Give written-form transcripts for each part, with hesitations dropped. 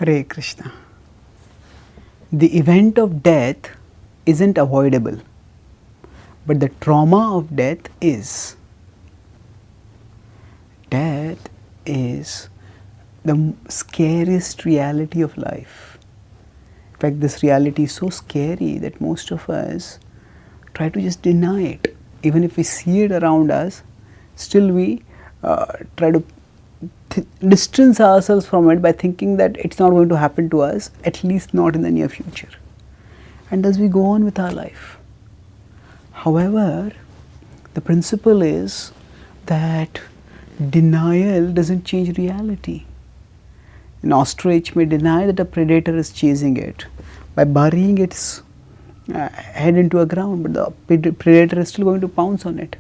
Hare Krishna. The event of death isn't avoidable, but the trauma of death is. Death is the scariest reality of life. In fact, this reality is so scary that most of us try to just deny it. Even if we see it around us, still we try to distance ourselves from it by thinking that it's not going to happen to us, at least not in the near future. And thus we go on with our life. However, the principle is that denial doesn't change reality. An ostrich may deny that a predator is chasing it by burying its head into a ground, but the predator is still going to pounce on it.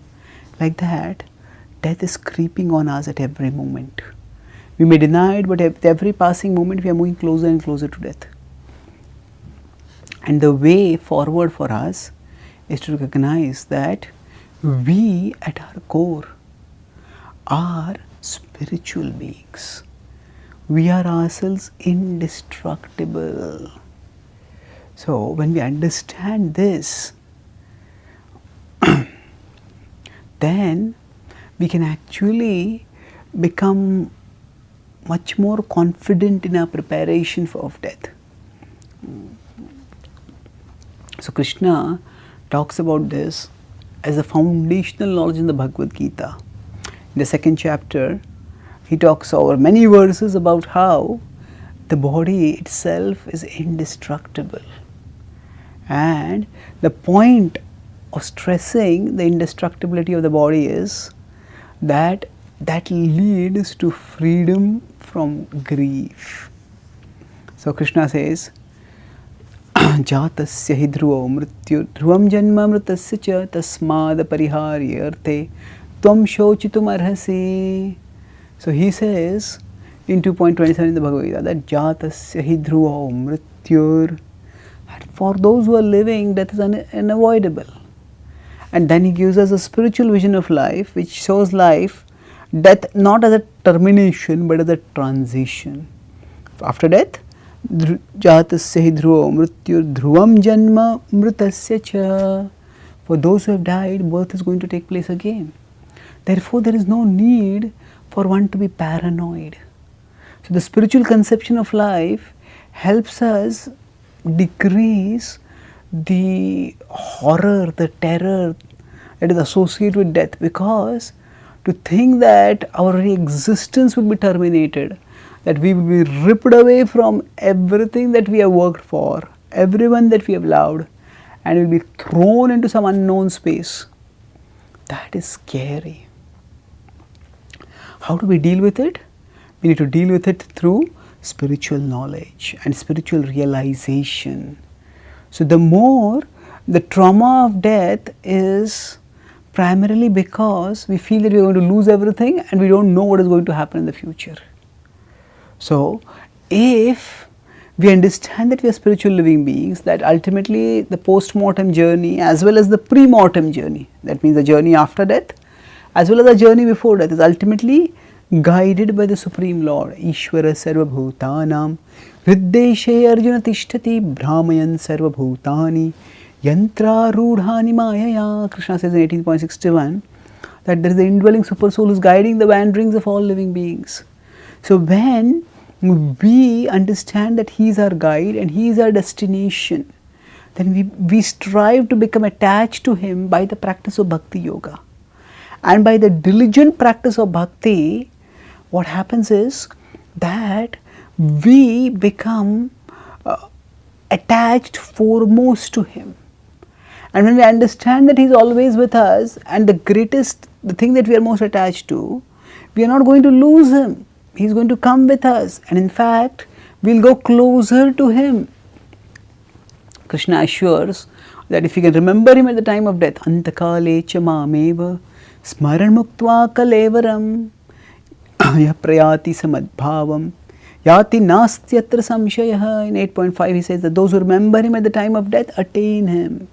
Like that, death is creeping on us at every moment. We may deny it, but at every passing moment we are moving closer and closer to death. And the way forward for us is to recognize that we at our core are spiritual beings. We are ourselves indestructible. So when we understand this, then we can actually become much more confident in our preparation of death. So Krishna talks about this as a foundational knowledge in the Bhagavad Gita. In the second chapter, he talks over many verses about how the body itself is indestructible. And the point of stressing the indestructibility of the body is that leads to freedom from grief. So Krishna says, Jatasya hi dhruvo mrityu dhruvam janma mritasya cha tasmad pariharyarthe tvam shochitum arhasi. So he says in 2.27 in the Bhagavad Gita that Jatasya hi dhruvo mrityur. For those who are living, death is unavoidable. And then he gives us a spiritual vision of life which shows life, death not as a termination but as a transition. After death, Jatasya hi dhruvo mrityur dhruvam janma mritasya cha. For those who have died, birth is going to take place again. Therefore, there is no need for one to be paranoid. So the spiritual conception of life helps us decrease the horror, the terror that is associated with death, because to think that our very existence will be terminated, that we will be ripped away from everything that we have worked for, everyone that we have loved, and will be thrown into some unknown space, that is scary. How do we deal with it? We need to deal with it through spiritual knowledge and spiritual realization. So the more the trauma of death is primarily because we feel that we are going to lose everything and we don't know what is going to happen in the future. So if we understand that we are spiritual living beings, that ultimately the post-mortem journey as well as the pre-mortem journey, that means the journey after death as well as the journey before death, is ultimately guided by the Supreme Lord. Ishvara sarva bhutanam hriddeshe arjuna tishtati brahmayan sarva bhutani yantra rudhani mayaya. Krishna says in 18.61 that there is the indwelling super soul who is guiding the wanderings of all living beings. So when we understand that he is our guide and he is our destination, then we strive to become attached to him by the practice of bhakti yoga. And by the diligent practice of bhakti, what happens is that we become attached foremost to him. And when we understand that he is always with us, and the thing that we are most attached to, we are not going to lose him. He is going to come with us, and in fact, we will go closer to him. Krishna assures that if we can remember him at the time of death, antakale cha mameva smaran muktva kalevaram yah prayati samadbhavam yati nastyatra samshayah. In 8.5 he says that those who remember him at the time of death attain him.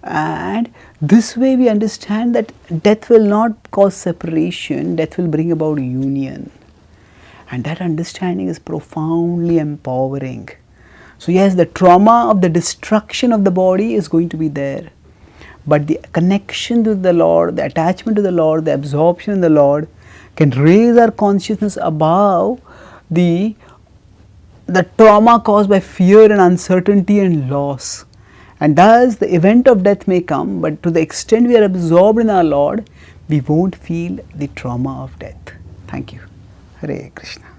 And this way we understand that death will not cause separation, death will bring about union. And that understanding is profoundly empowering. So yes, the trauma of the destruction of the body is going to be there, but the connection to the Lord, the attachment to the Lord, the absorption in the Lord can raise our consciousness above the trauma caused by fear and uncertainty and loss. And thus the event of death may come, but to the extent we are absorbed in our Lord, we won't feel the trauma of death. Thank you. Hare Krishna.